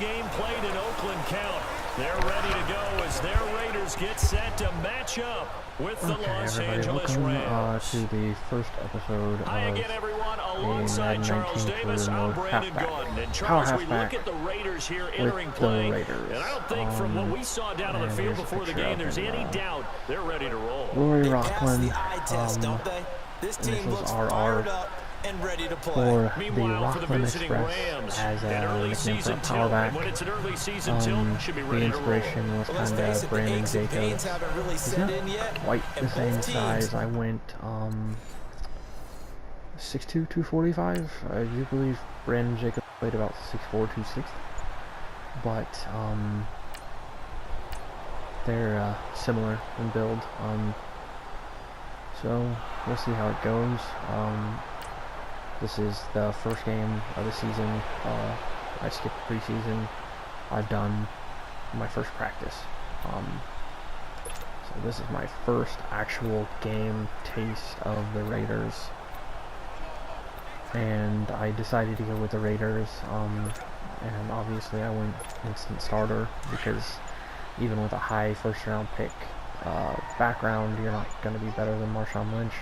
game played in Oakland count. They're ready to go as their Raiders get set to match up with the Los Angeles Rams. To the first episode of again, everyone. Alongside Madden Charles 19 Davis, I'm Brandon Gordon. And Charles, we look at the Raiders here entering play, and I don't think from what we saw down on the field before the game, there's any doubt they're ready to roll. Rocklin, this team looks RR fired up and ready to play. for the Meanwhile, for the Rocklin visiting Express Rams, as an a early nickname for a season tilt, powerback. and when it's an early season tilt, should be The ready to roll. inspiration was Let's kind face of it, Brandon the aches and pains Jacobs. haven't really He's set not in yet. quite the and same both size. teams- I went 6'2", 245. I do believe Brandon Jacobs played about 6'4", 260. But they're similar in build. So we'll see how it goes. This is the first game of the season. I skipped preseason. I've done my first practice. So this is my first actual game taste of the Raiders. And I decided to go with the Raiders. And obviously I went instant starter because even with a high first round pick background, you're not going to be better than Marshawn Lynch.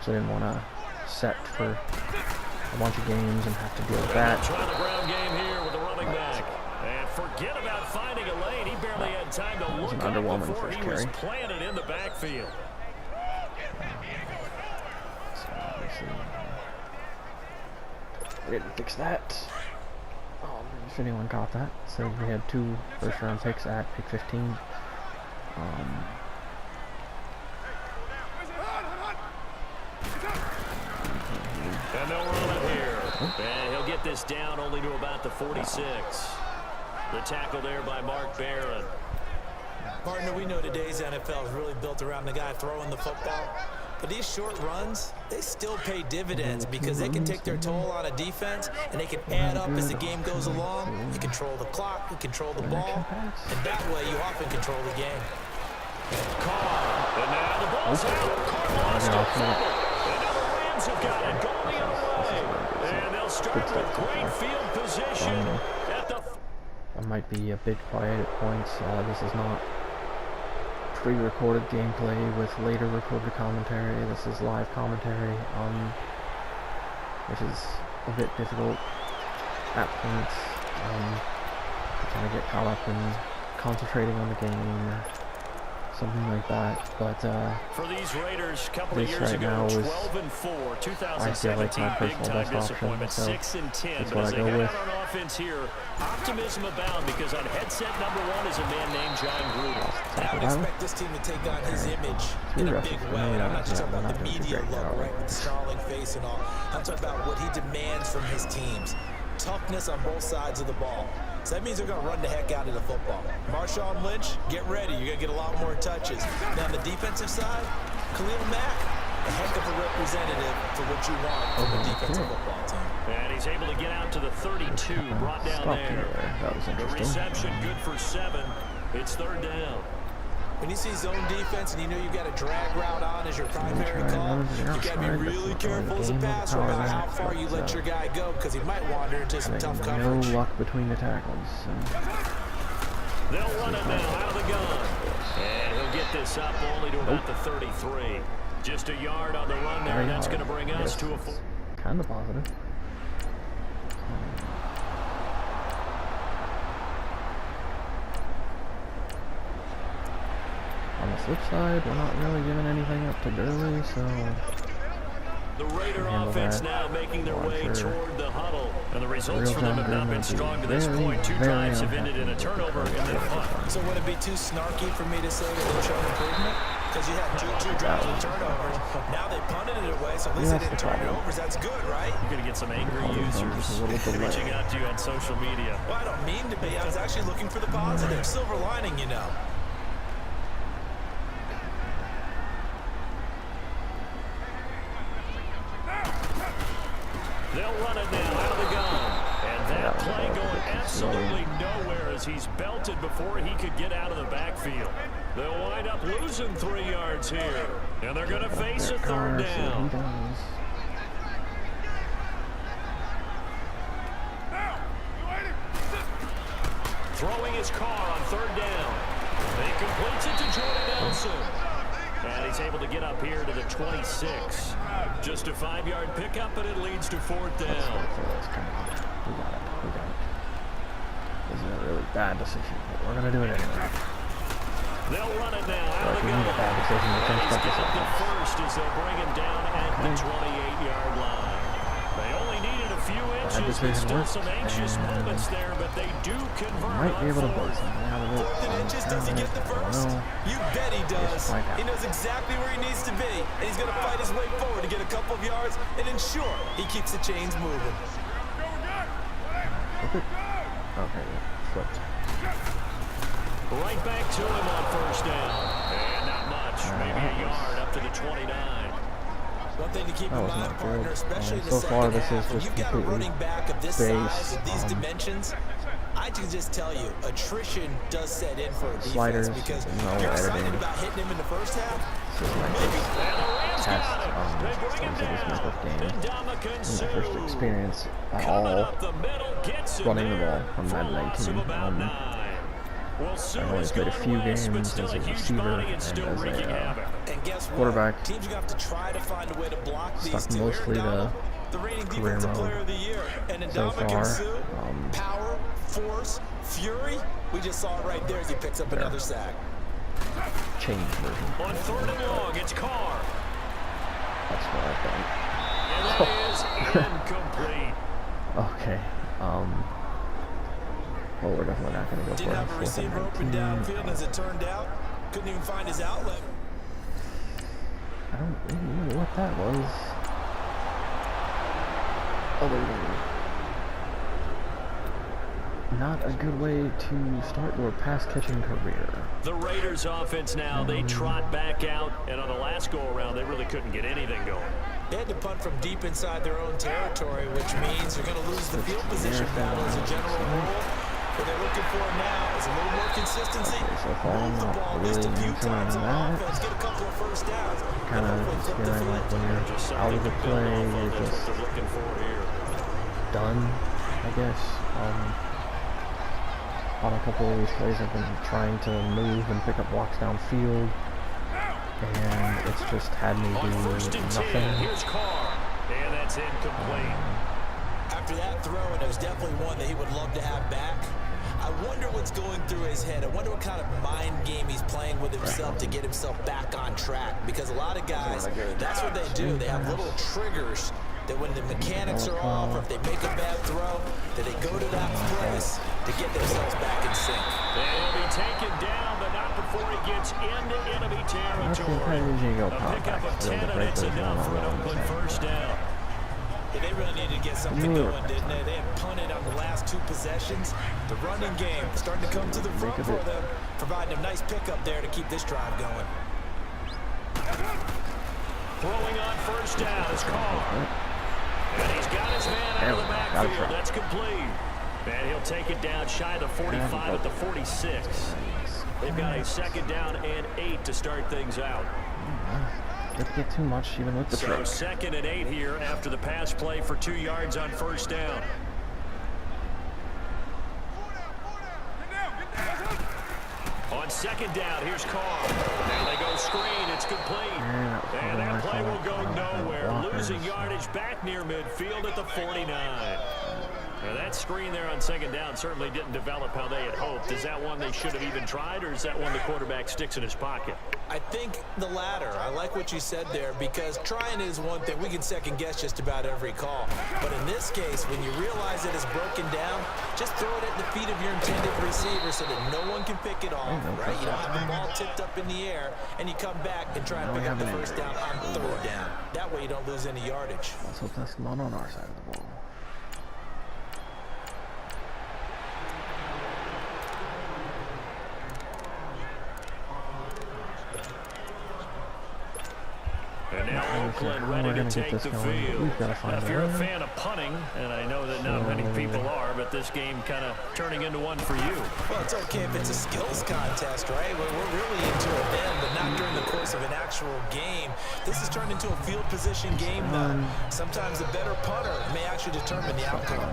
So I didn't want to set for a bunch of games and have to deal with that. Try the ground game here with the running back. And forget about finding a lane. He barely had time to look up before he was planted in the backfield. So obviously, we didn't fix that. If anyone caught that, so we had 2 first-round picks at pick 15. And they'll run it here. And he'll get this down only to about the 46. The tackle there by Mark Barron. Partner, we know today's NFL is really built around the guy throwing the football. But these short runs, they still pay dividends because they can take their toll on a defense and they can add up as the game goes along. You control the clock, you control the ball, and that way you often control the game. Caught. And now the ball's out. Caught lost a fumble. And now the Rams have got it going the other way. And they'll start with great field position at the... I might be a bit quiet at points. This is not pre-recorded gameplay with later recorded commentary. This is live commentary, which is a bit difficult at points. To kind of get caught up in concentrating on the game or something like that. But for these Raiders, a couple of this years right now ago, is, 12-4, I feel like 2017 my personal big-time best option. disappointment, So 6-10. that's But what as I they go head with. out on offense here, optimism abound because on headset number 1 is a man named John Gruden. I would expect this team to take on his image in a big way. And I'm not just talking about the media look, right, with the snarling face and all. I'm talking about what he demands from his teams. Toughness on both sides of the ball. So that means they're going to run the heck out of the football. Marshawn Lynch, get ready. You're going to get a lot more touches. Now on the defensive side, Khalil Mack, a heck of a representative for what you want from a defensive football team. And he's able to get out to the 32, brought down there. That was The interesting. reception good for 7. It's 3rd down. When you see zone defense and you know you've got a drag route on as your primary call, you got to be really careful as a passer about how far you let your guy go because he might wander into some tough coverage. No luck between the tackles. They'll run it now out of the gun. And he'll get this up only to about the 33. Just a yard on the run there, and that's going to bring us to a... Kind of positive. On the flip side, we're not really giving anything up to Gurley, so... The Raider offense now making their way toward the huddle. And the results for them have not been strong to this point. 2 drives have ended in a turnover and then a punt. So would it be too snarky for me to say that they're showing improvement? Because you had two drives with turnovers. Now they punted it away, so at least they didn't turn it over. That's good, right? You're going to get some angry users reaching out to you on social media. Well, I don't mean to be. I was actually looking for the positive. Silver lining, you know. They'll run it now out of the gun. And that play going absolutely nowhere as he's belted before he could get out of the backfield. They'll wind up losing 3 yards here. And they're going to face a 3rd down. Throwing his car on third down. He completes it to Jordan Nelson. And he's able to get up here to the 26. Just a 5-yard pickup, and it leads to fourth down. We got it. This is a really bad decision, but we're going to do it anyway. They'll run it now. Out of the We need a bad decision. He's got the first as they'll bring him down at the 28-yard line. They only needed a few inches. There's still some anxious moments there, but they do convert. Might be able to blow something out of it. 4th inches, does he get the first? You bet he does. He knows exactly where he needs to be, and he's going to fight his way forward to get a couple of yards and ensure he keeps the chains moving. Okay, flipped. Right back to him on first down. And not much. Maybe a yard up to the 29. One thing to keep in mind, partner, especially in the so far, second this half, is when just you've got a running back of this size, of these based, dimensions, I can just tell you, attrition does set in for a defense sliders, because no you're excited editing. about hitting him in the first half. First experience at all running the ball from Madden 19. I've only played a few games as a receiver and as a quarterback. Teams have to try to find a way to block these Stuck mostly to the reigning career defensive player mode of the year. And so far. Power, force, fury. We just saw it right there as he picks up another sack. Change version. On 3rd and long, it's Carr. That's what I thought. And that is incomplete. Okay. Well, we're definitely not going to go for it. Didn't have a receiver open downfield as it turned out. Couldn't even find his outlet. I don't even know what that was. Other than not a good way to start your pass-catching career. The Raiders offense now, they trot back out, and on the last go-around, they really couldn't get anything going. They had to punt from deep inside their own territory, which means they're going to lose the field position battle as a general rule. What they're looking for now is a little more consistency. So far, I'm not really enjoying that. Get a couple of first downs. Kind of just feeling like when you're out of the play, you're just done, I guess. On a couple of these plays, I've been trying to move and pick up blocks downfield, and it's just had me do nothing. Here's Carr, and that's incomplete. After that throw, and it was definitely one that he would love to have back. I wonder what's going through his head. I wonder what kind of mind game he's playing with himself to get himself back on track. Because a lot of guys, that's what they do. They have little triggers that when the mechanics are off, or if they make a bad throw, that they go to that place to get themselves back in sync. And he'll be taken down, but not before he gets into enemy territory. A pickup of 10, and it's enough for an Oakland first down. Yeah, they really needed to get something going, didn't they? They had punted on the last 2 possessions. The running game starting to come to the front for them, providing a nice pickup there to keep this drive going. Throwing on first down is Carr. And he's got his man out of the backfield. That's complete. And he'll take it down shy of the 45 at the 46. They've got a 2nd down and 8 to start things out. Didn't get too much even with the trick. So 2nd and 8 here after the pass play for 2 yards on first down. On 2nd down, here's Carr. Now they go screen. It's complete. And that play will go nowhere. Losing yardage back near midfield at the 49. Now that screen there on 2nd down certainly didn't develop how they had hoped. Is that one they should have even tried, or is that one the quarterback sticks in his pocket? I think the latter. I like what you said there, because trying is one thing. We can second guess just about every call. But in this case, when you realize it is broken down, just throw it at the feet of your intended receiver so that no one can pick it off, right? You don't have the ball tipped up in the air, and you come back and try and pick up the first down on 3rd down. That way you don't lose any yardage. Let's hope that's not on our side of the ball. And now Rocklin ready to take the field. Now, if you're a fan of punting, and I know that not many people are, but this game kind of turning into one for you. Well, it's okay if it's a skills contest, right? We're really into it then, but not during the course of an actual game. This has turned into a field position game, though. Sometimes a better punter may actually determine the outcome.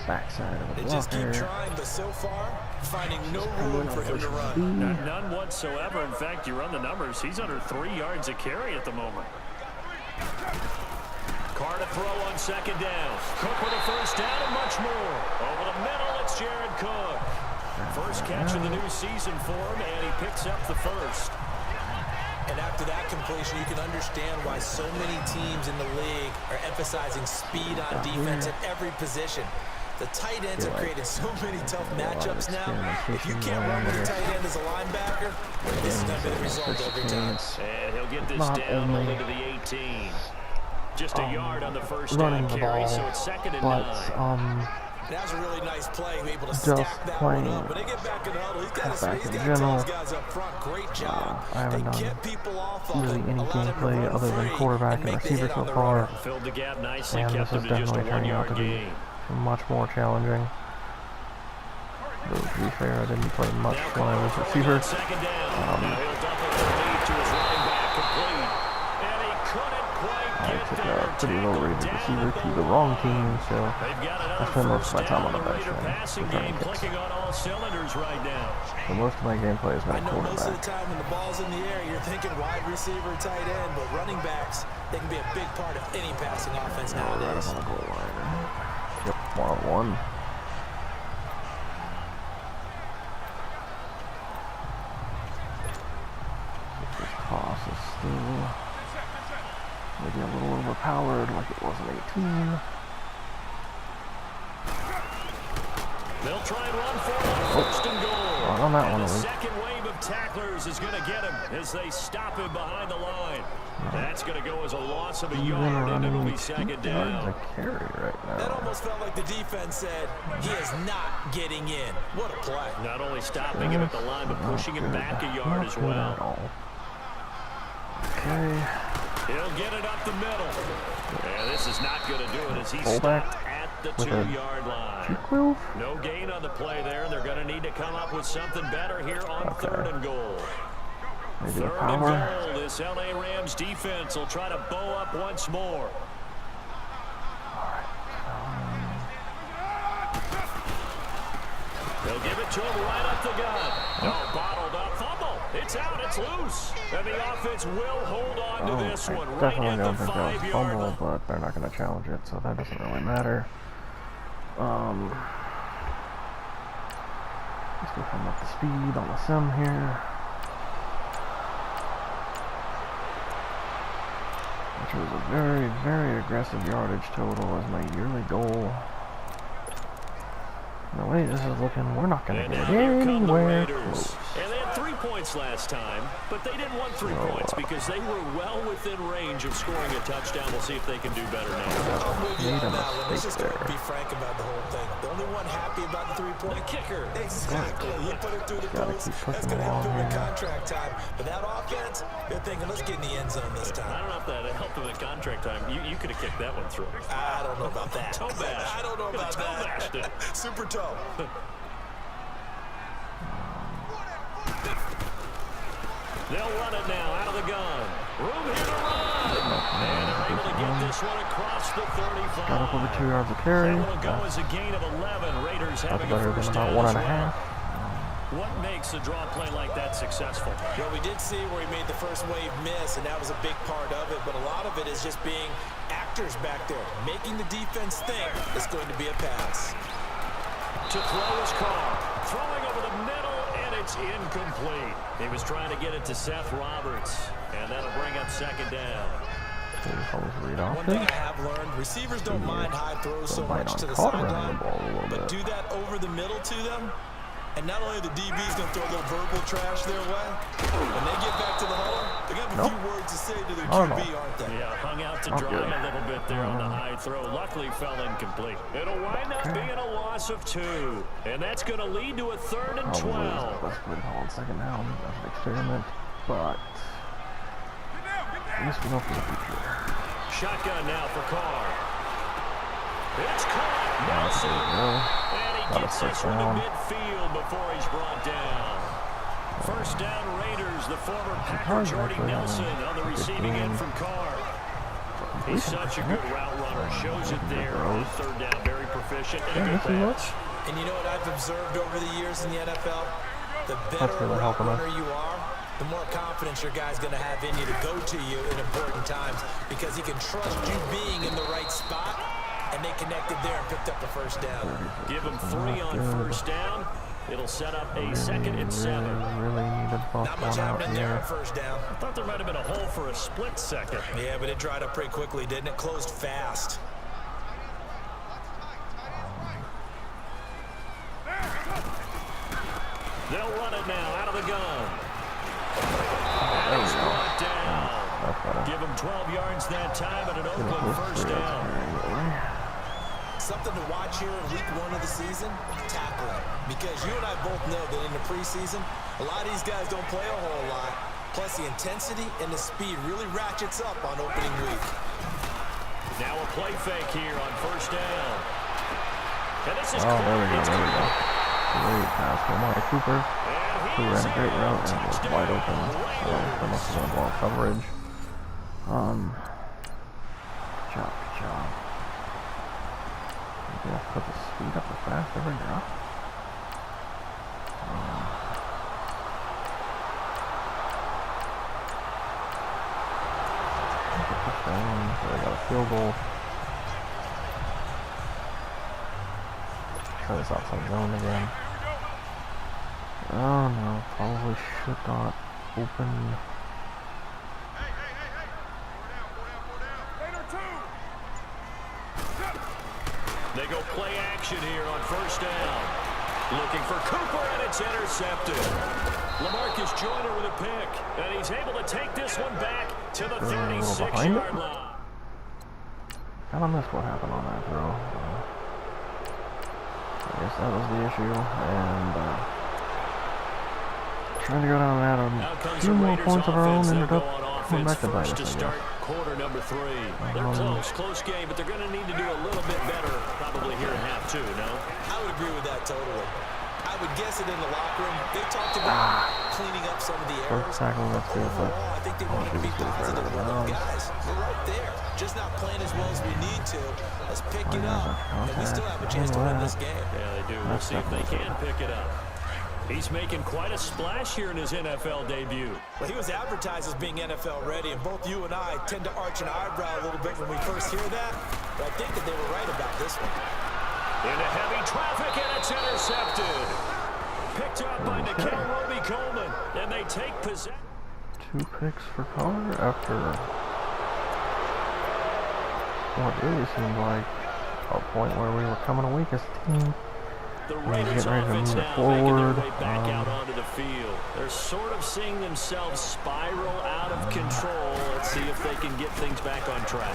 backside of the They just keep blocker. trying, but so far, finding no room for him to run. None whatsoever. In fact, you run the numbers. He's under 3 yards a carry at the moment. Carr to throw on second down. Cook with a first down and much more. Over the middle, it's Jared Cook. First catch of the new season for him, and he picks up the first. And after that completion, you can understand why so many teams in the league are emphasizing speed on defense at every position. The tight ends have created so many tough matchups now. If you can't run with a tight end as a linebacker, this is going to be the result every time. And he'll get this down only to the 18. Just a yard on the first down carry, so it's second and 9. That was a really nice play, able to stack that one up. When they get back in the huddle, he's got to tell his guys up front, great job. I haven't They done get people off really any gameplay other than quarterback and receiver so far. Filled the gap nicely, And kept this is him to just a definitely turning out 1 to be yard gain. much more challenging. Though, to be fair, I didn't play much when I was receiver. Second down. Now he'll dump it to his running back, complete. And he couldn't quite I get took there. a pretty low rated Tackled receiver down to at the wrong team, so They've got I another spend most first of my time down. on the The bench Raider then, passing returning game kicks. clicking on all cylinders right now. So most of my gameplay has been I know most of the quarterback. time when the ball's in the air, you're thinking wide receiver, tight end, but running backs, they can be a big part of any passing offense Now we're right nowadays. up on the goal line. Yep, 1-on-1. This toss is still maybe a little overpowered, like it was an 18. They'll try and run for it. First and goal. On that one, And at the least. second wave of tacklers is going to get him as they stop him behind the line. That's going to go as a loss of a yard, and it'll be second down. A carry right That now. almost felt like the defense said, he is not getting in. What a play. Not only stopping him at the line, but pushing him back a yard as well. Okay. He'll get it up the middle. And this is not going to do it as he's Fullback stopped at the with a 2-yard line. Move. No gain on the play there, and they're going to need to come up with something better here on third and goal. Maybe the Third and power. goal. This LA Rams defense will try to bow up once more. They'll give it to him right up the gut. Oh, bottled up. Fumble. It's out. It's loose. And the offense will hold on to this one right Definitely at the don't think that was a 5-yard fumble, line. but they're not going to challenge it, so that doesn't really matter. Let's go come up the speed on the sim here. Which was a very, very aggressive yardage total as my yearly goal. The way this is looking, we're not going to And get now here come the anywhere Raiders. close. And they had 3 points last time, but they didn't want 3 points because they were well within range of scoring a touchdown. We'll see if they can do better now. I'm with you Made on a that one. Let's just mistake be frank about the whole thing. The only one happy about the 3-point The kicker. Exactly. He put it through the Gotta post. keep That's pushing going to help along him in here. contract time. But that offense, they're thinking, let's get in the end zone this I time. don't know if that helped him in contract time. You could have kicked that one through. I don't know about that. Toe bash. I don't know about Toe bashed that. it. Super toe. They'll run it now out of the gun. Room here to run. And they're able to get this one across the 35. Got up over 2 yards of carry. That will go as a gain of 11. Raiders That's having a better than first about down 1.5. as well. What makes a draw play like that successful? Well, we did see where he made the first wave miss, and that was a big part of it. But a lot of it is just being actors back there, making the defense think it's going to be a pass. To throw his Carr. Throwing over the middle, and it's incomplete. He was trying to get it to Seth Roberts, and that'll bring up second down. One thing I have learned, receivers don't mind high throws so much to the sideline, but do that over the middle to them, and not only the DB's going to throw a little verbal trash their way, when they get back to the huddle, they're going to have a few words to say to their QB, aren't they? Yeah, hung out to dry a little bit there on the high throw. Luckily fell incomplete. It'll wind up being a loss of 2, and that's going to lead to a 3rd and 12. Let's put it on second down as an experiment, but at least we know for the future. Shotgun now for Carr. It's caught. Nelson. And he gets this one to midfield before he's brought down. First down Raiders, the former Packer Jordy Nelson on the receiving end from Carr. He's such a good route runner. Shows it there on 3rd down. Very proficient and a good pass. And you know what I've observed over the years in the NFL? The better route runner you are, the more confidence your guy's going to have in you to go to you in important times because he can trust you being in the right spot, and they connected there and picked up the first down. Give him 3 on first down. It'll set up a second and 7. Really needed Not much happening there on first down. I thought there might have been a hole for a split second. Yeah, but it dried up pretty quickly, didn't it? Closed fast. They'll run it now out of the gun. There we He's go. brought down. That's better. Give him 12 yards that time and an Oakland first down. Something to watch here in week 1 of the season, tackling. Because you and I both know that in the preseason, a lot of these guys don't play a whole lot. Plus the intensity and the speed really ratchets up on opening week. Now a play fake here on first down. And this is there we go. Great pass from Amari Cooper. Who ran a great route and was wide open. So that must have been ball coverage. Good job. Maybe I'll put the speed up or fast every drop. So they got a field goal. Try this outside zone again. Oh no, probably should not open. They go play action here on first down. Looking for Cooper, and it's intercepted. LaMarcus Joyner with a pick, and he's able to take this one back to the 36-yard line. Kind of missed what happened on that throw. I guess that was the issue, and trying to go down that a few more points of our own, ended up coming back to bite us, I guess. Quarter number 3. They're close game, but they're going to need to do a little bit better probably here in half 2, no? I would agree with that totally. I would guess it in the locker room. They talked about cleaning up some of the errors. Overall, I think they wanted to be positive with them guys. We're right there. Just not playing as well as we need to. Let's pick it up. And we still have a chance to win this game. Yeah, they do. We'll see if they can pick it up. He's making quite a splash here in his NFL debut. Well, he was advertised as being NFL ready, and both you and I tend to arch an eyebrow a little bit when we first hear that, but I think that they were right about this one. Into heavy traffic, and it's intercepted. Picked up by Nikhil Roby-Coleman, and they take possession. 2 picks for Carr after what really seemed like a point where we were coming away as a team. The Raiders offense now making their way back out onto the field. They're sort of seeing themselves spiral out of control. Let's see if they can get things back on track.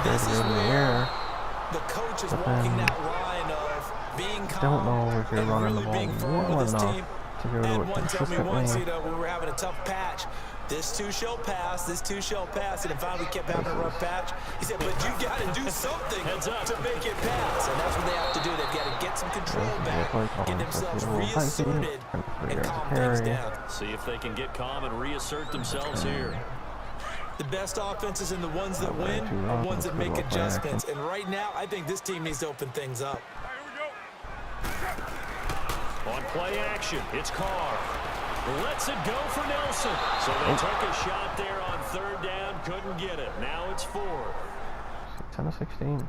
This is where the coach is walking that line of being calm. Don't know if you're running the ball well enough to go to it consistently. We were having a tough patch. This too shall pass, this too shall pass, and finally we kept having a rough patch. He said, but you got to do something to make it pass, and that's what they have to do. They've got to get some control back, get themselves reasserted, and calm things down. See if they can get calm and reassert themselves here. The best offenses and the ones that win are ones that make adjustments, and right now, I think this team needs to open things up. On play action, it's Carr. Lets it go for Nelson. So they took a shot there on third down, couldn't get it. Now it's 4. 10 of 16.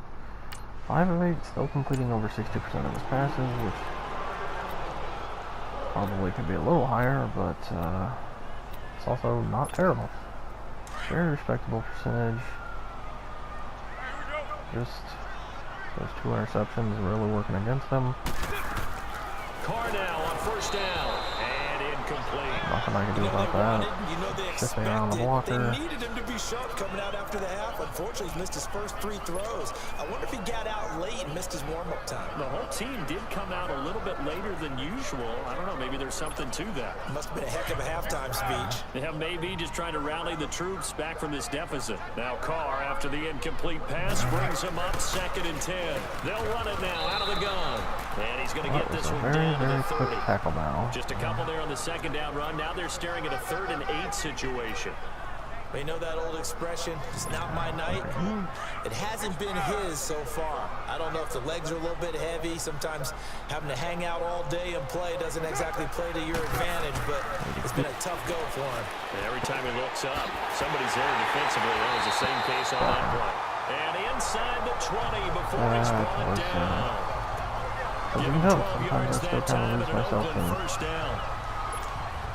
5 of 8, still completing over 60% of his passes, which probably could be a little higher, but it's also not terrible. Very respectable percentage. Just those 2 interceptions really working against them. Carr now on first down. Nothing I can do about that. Shifting around the blocker. They needed him to be sharp coming out after the half. Unfortunately, he's missed his first 3 throws. I wonder if he got out late and missed his warm-up time. The whole team did come out a little bit later than usual. I don't know, maybe there's something to that. Must have been a heck of a halftime speech. Yeah, maybe just trying to rally the troops back from this deficit. Now Carr, after the incomplete pass, brings him up 2nd and 10. They'll run it now out of the gun. And he's going to get this one down to the 30. Tackle now. Just a couple there on the 2nd down run. Now they're staring at a 3rd and 8 situation. You know that old expression, it's not my night? It hasn't been his so far. I don't know if the legs are a little bit heavy. Sometimes having to hang out all day and play doesn't exactly play to your advantage, but it's been a tough go for him. And every time he looks up, somebody's there defensively. That was the same case on that play. And inside the 20 before he's brought down. Give him 12 yards that time and an open first down.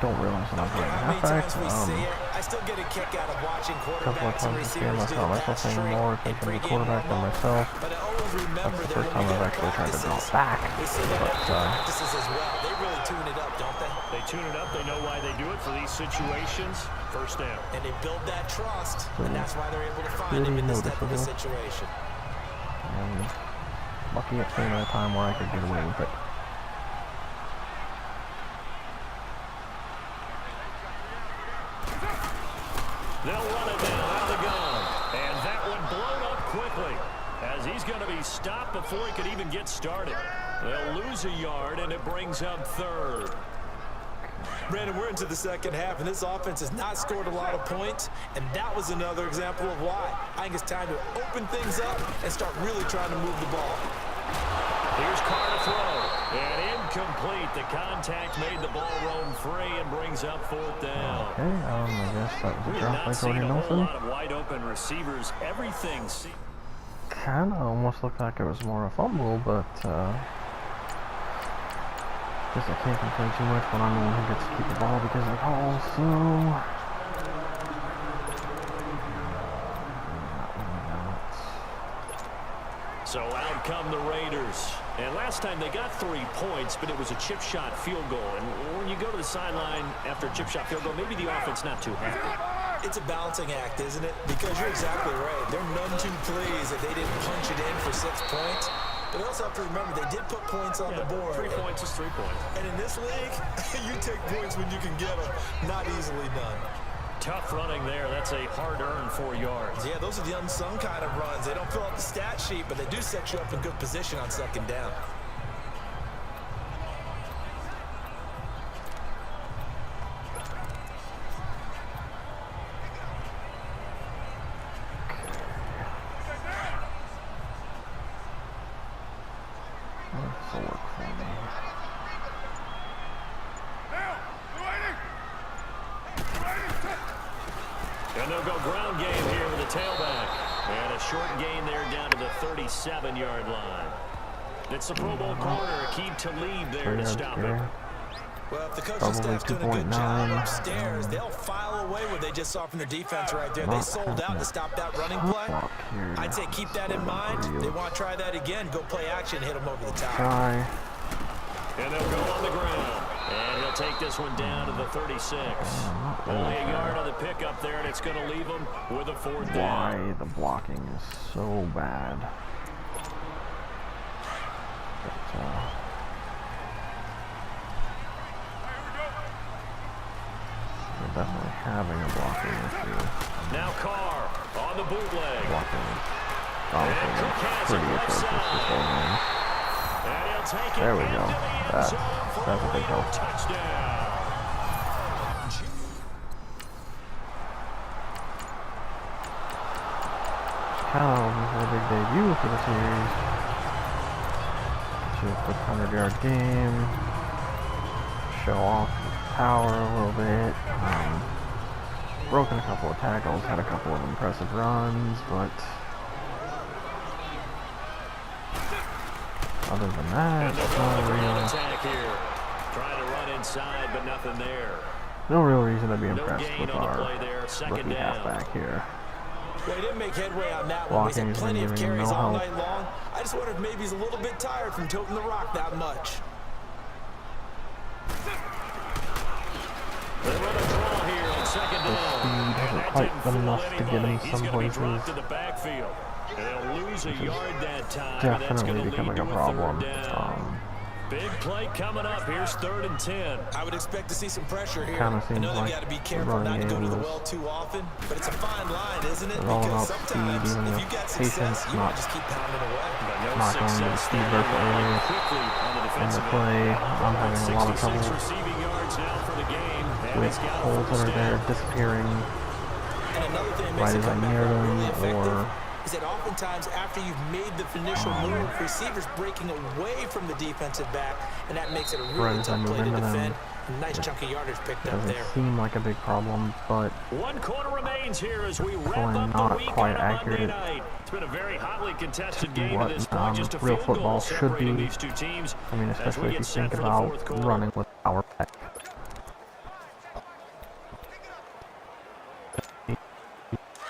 Don't realize when I'm playing halfback. I still get a kick out of watching A couple of quarterbacks and times this game, I receivers do found the myself pass thinking trick more in thinking the pregame quarterback than warm-up. myself. But I always remember That's the that first when time you I've get actually tried to drop back. we see that But, in practices as well. They really tune it up, don't they? They tune it up. They know why they do it for these situations. First down. And they build that trust, and that's why they're able to find Pretty him in this type of a noticeable. situation. And lucky it came at a time where I could get away with it. They'll run it down out of the gun. And that one blown up quickly as he's going to be stopped before he could even get started. They'll lose a yard, and it brings up third. Brandon, we're into the second half, and this offense has not scored a lot of points, and that was another example of why. I think it's time to open things up and start really trying to move the ball. Here's Carr to throw. And incomplete. The contact made the ball roam free and brings up fourth down. Okay, I guess that was a We've drop not by seen Cody a whole Nelson. lot of wide open receivers. Everything seems... Kinda almost looked like it was more a fumble, but guess I can't complain too much when I'm the one who gets to keep the ball because of calls, so... So out come the Raiders. And last time they got 3 points, but it was a chip shot field goal. And when you go to the sideline after a chip shot field goal, maybe the offense not too happy. It's a balancing act, isn't it? Because you're exactly right. They're none too pleased that they didn't punch it in for 6 points. But you also have to remember, they did put points on the board. 3 points is 3 points. And in this league, you take points when you can get them. Not easily done. Tough running there. That's a hard-earned 4 yards. Yeah, those are the unsung kind of runs. They don't fill out the stat sheet, but they do set you up in good position on second down. This'll work for me. And they'll go ground game here with a tailback. And a short gain there down to the 37-yard line. It's the Pro Bowl corner, Keep to lead there to stop it. Well, if the coaching staff's doing a good job upstairs, they'll file away what they just saw from their defense right there. They sold out to stop that running play. I'd say keep that in mind. They want to try that again. Go play action, hit them over the top. Try. And they'll go on the ground. And he'll take this one down to the 36. Only a yard on the pickup there, and it's going to leave him with a fourth down. Why the blocking is so bad. But, we're definitely having a blocking issue. Now Carr on the bootleg. Blocking is honestly pretty atrocious this whole game. And he'll take it There we into go. the end That's zone for a big help. touchdown. Cows is a big debut for the series. Should have put 100-yard game. Show off power a little bit. Broken a couple of tackles, had a couple of impressive runs, but other than that, And they'll no go the real, attack here. Trying to run inside, but nothing there. no real reason to be No impressed gain with on the our play there. Second rookie down. halfback here. Well, he didn't make headway on that one. He's had Blocking's plenty been of giving him carries no all help. night long. I just wonder if maybe he's a little bit tired from toting the rock that much. They run a draw here on second The down. speed And hasn't that quite didn't been fool enough to get anybody. him He's some going to be places. dropped to the backfield. And they'll lose a yard that time. And that's going Definitely to lead becoming to a a problem. third down. Big play coming up. Here's 3rd and 10. I would expect to see some pressure here. Kinda I seems know they've like got to be the careful running not to go to game the is well too often, but it's a fine line, isn't it? It's all Because about speed, sometimes even if with you got patience, success, you not want to just keep pounding away. But no not going to the success speed there. burst early. Quickly on the in the defensive play. end. I'm having a lot of 66 trouble receiving yards now for the game. And with it's got a holes that first are there down. disappearing. And another thing that right makes it as I come near back them, really effective or is that oftentimes after you've made the initial move, receivers breaking away from the defensive back, and that makes it a really right as I tough move play to into defend. them. A nice chunk of yardage picked up Doesn't there. seem like a big problem, but 1 quarter remains here as we wrap probably up the not week quite on a Monday accurate night. It's been a very hotly contested to game to this what point. Just a real field football goal should separating be. these two teams. I mean, as we especially if get you set think for the about fourth quarter. running with power back.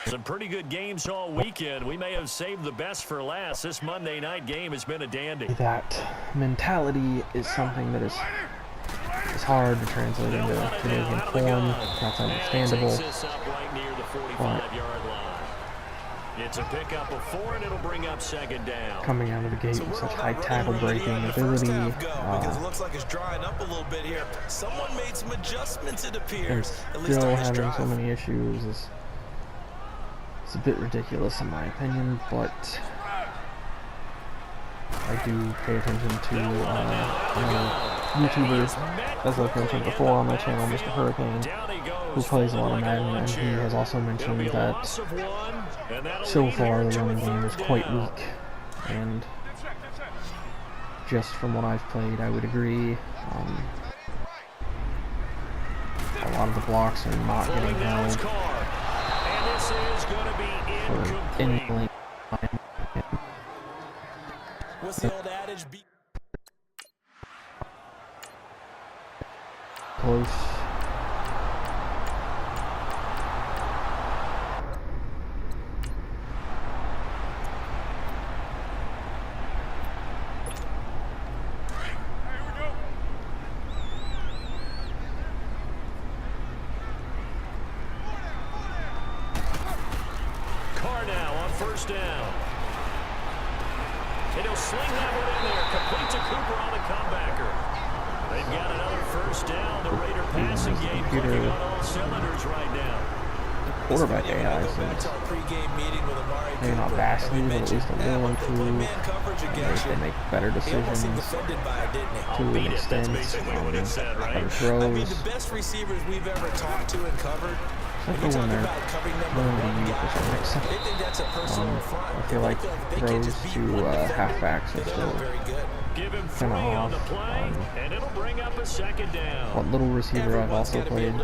Some pretty good games all weekend. We may have saved the best for last. This Monday night game has been a dandy. That mentality is something that is hard to translate into Canadian form. That's understandable. This up right near the 45-yard line. It's a pickup of 4, and it'll bring up second down. Coming out of the gate with such high tackle breaking ability, because it looks like it's drying up a little bit here. Someone made some adjustments, it and appears. At least still on this having drive. so many issues is it's a bit ridiculous in my opinion, but I do pay attention to YouTubers, as I've mentioned before on my channel, Mr. Hurricane, who plays a lot of Madden, and he has also mentioned that so far the running game is quite weak, and just from what I've played, I would agree. A lot of the blocks are not getting held for any length of time. What's the old adage? Close. First down. And he'll sling that one in there. Complete to Cooper on the comebacker. They've got another first down. The Raider passing game clicking on all cylinders right now. Quarterback AI says maybe not vastly, but at least a little improved. They make better decisions to an extent. Better throws. The best receivers we've ever talked to and covered. Except for when they're learning to use a certain extent. I feel like throws to halfbacks are still kind of off. And it'll bring up a second down. What little receiver I've also played,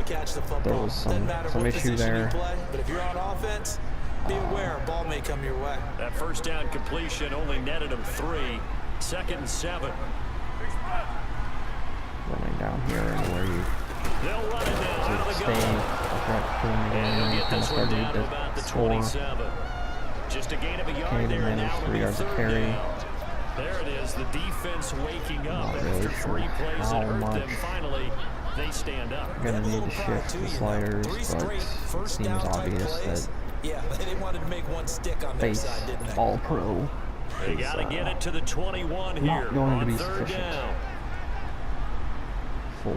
there was some issue there. But if you're on offense, be aware a ball may come your way. That first down completion only netted him 3. 2nd and 7. Running down here and where you they'll run it now out of the gun. And he'll get this one down to about the 27. Just a gain of a yard there, and now 3 yards of carry. There it is, the defense waking up. Not And really after sure 3 plays that hurt how them, much. finally they stand up. Gonna need to shift the sliders, but it seems obvious that they wanted to make one stick on their base side, didn't they? all pro They is got to get it to the 21 here not going to on be 3rd sufficient down. for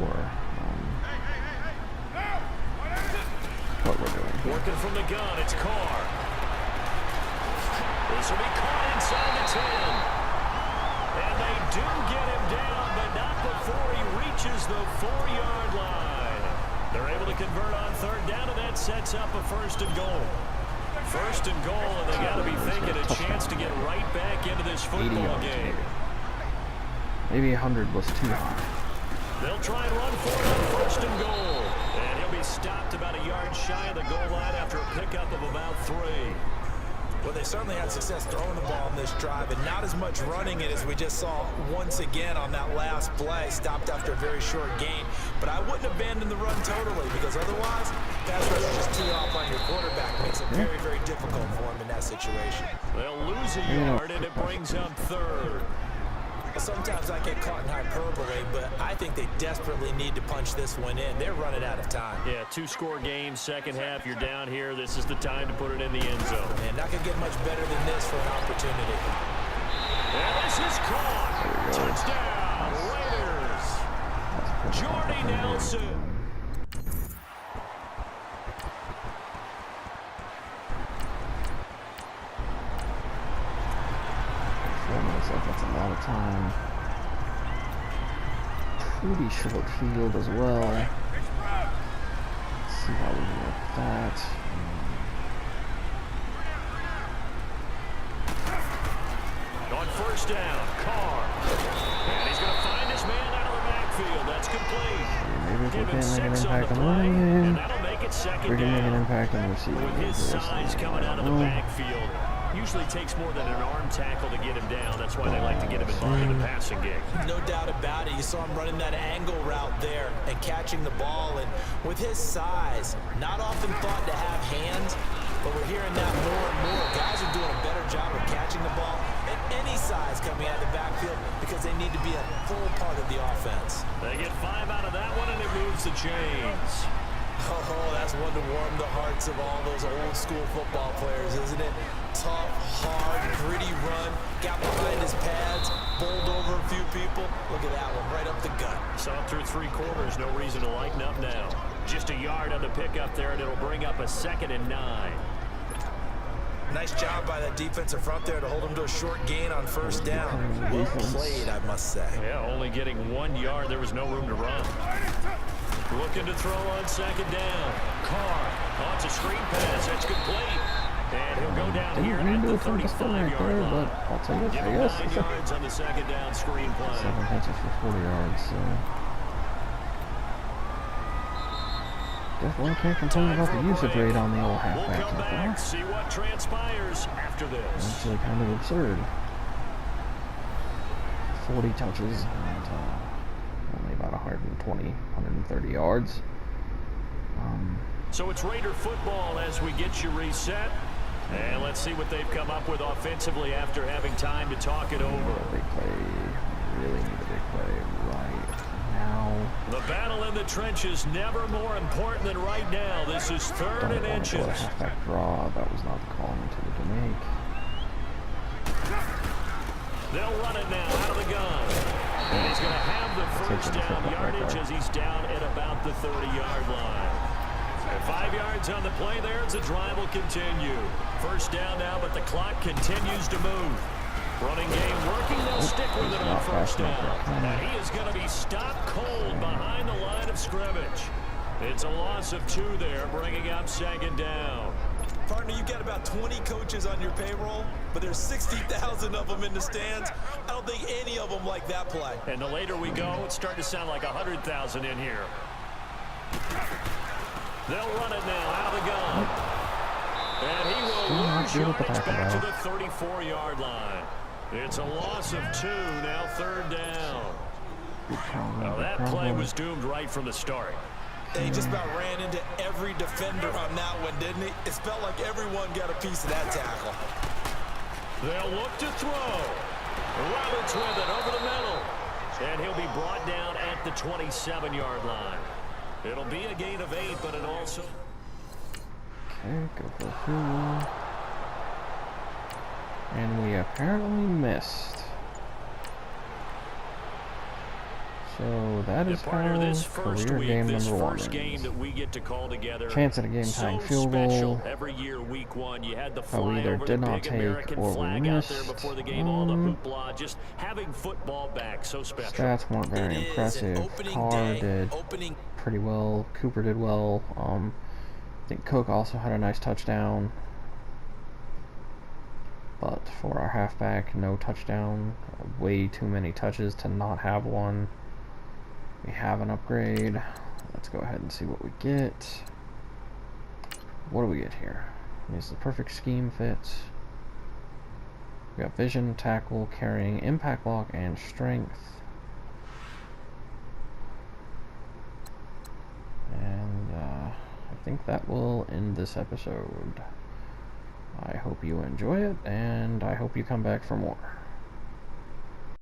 what we're doing here. Working from the gun, it's Carr. This will be caught inside the 10. And they do get him down, but not before he reaches the 4-yard line. They're able to convert on 3rd down, and that sets up a 1st and goal. 1st and goal, and they got to be thinking a chance to get right back into this football game. Maybe 100 was too high. They'll try and run for it on 1st and goal. And he'll be stopped about a yard shy of the goal line after a pickup of about 3. Well, they certainly had success throwing the ball on this drive, and not as much running it as we just saw once again on that last play. Stopped after a very short gain. But I wouldn't abandon the run totally, because otherwise, pass rush is just tee off on your quarterback. Makes it very, very difficult for him in that situation. They'll lose a yard, and it brings up 3rd. Sometimes I get caught in hyperbole, but I think they desperately need to punch this one in. They're running out of time. Yeah, 2-score game, second half, you're down here. This is the time to put it in the end zone. And not going to get much better than this for an opportunity. And this is caught. Touchdown, Raiders. Jordy Nelson. That's a lot of time. Pretty short field as well. Let's see how we work that. first down. Carr. And he's going to find his man out of the backfield. That's complete. Maybe if we Give him can't make an 6 on the impact on the play, running and game, that'll make it second we can make an down. impact on the receiving With game. his size coming out of the backfield, usually takes more than an arm tackle to get him down. That's why they like to get him involved in the passing game. No doubt about it. You saw him running that angle route there and catching the ball. And with his size, not often thought to have hands, but we're hearing that more and more. Guys are doing a better job of catching the ball at any size coming out of the backfield because they need to be a full part of the offense. They get 5 out of that one, and it moves the chains. Oh, that's one to warm the hearts of all those old school football players, isn't it? Tough, hard, gritty run, got behind his pads, bowled over a few people. Look at that one, right up the gut. Saw through 3 quarters, no reason to lighten up now. Just a yard on the pickup there, and it'll bring up a 2nd and 9. Nice job by that defensive front there to hold him to a short gain on first down. Well played, I must say. Yeah, only getting 1 yard. There was no room to run. Looking to throw on 2nd down. Carr. Oh, it's a screen pass. That's complete. And he'll go down here at the 35-yard line. But I'll take it, Give I him guess. 9 yards on the 2nd down screen play. 7 catches for 40 yards, so definitely can't complain about the usage rate on the old We'll halfback come so back, far. see what transpires after this. Actually kind of absurd. 40 touches and only about 120, 130 yards. So it's Raider football as we get you reset. And let's see what they've come up with offensively after having time to talk it over. A big play. Really need a big play right now. The battle in the trenches never more important than right now. This is 3rd Don't and want to go to inches. halfback draw. That was not the call I intended to make. They'll run it now out of the gun. And he's going to have the first down yardage as he's down at about the 30-yard line. And 5 yards on the play there as the drive will continue. First down now, but the clock continues to move. Running game working. They'll stick with it on first down. And he is going to be stopped cold behind the line of scrimmage. It's a loss of 2 there, bringing up 2nd down. Partner, you've got about 20 coaches on your payroll, but there's 60,000 of them in the stands. I don't think any of them like that play. And the later we go, it's starting to sound like 100,000 in here. They'll run it now out of the gun. And he will lose yardage back to the 34-yard line. It's a loss of 2, now 3rd down. Now that play was doomed right from the start. He just about ran into every defender on that one, didn't he? It felt like everyone got a piece of that tackle. They'll look to throw. Roberts with it over the middle. And he'll be brought down at the 27-yard line. It'll be a gain of 8, but it also... Okay, go for a field goal. And we apparently missed. So that is how career game number 1 game that we get to call together. Chance at a game-tying field goal. Every year, week 1, you had the we either did not take or we missed. Before the game, all the hoopla, just having football back, so special. Stats weren't very impressive. Carr did pretty well. Cooper did well. I think Cook also had a nice touchdown. But for our halfback, no touchdown. Way too many touches to not have one. We have an upgrade. Let's go ahead and see what we get. What do we get here? Is the perfect scheme fit? We got vision, tackle, carrying, impact block, and strength. And I think that will end this episode. I hope you enjoy it, and I hope you come back for more.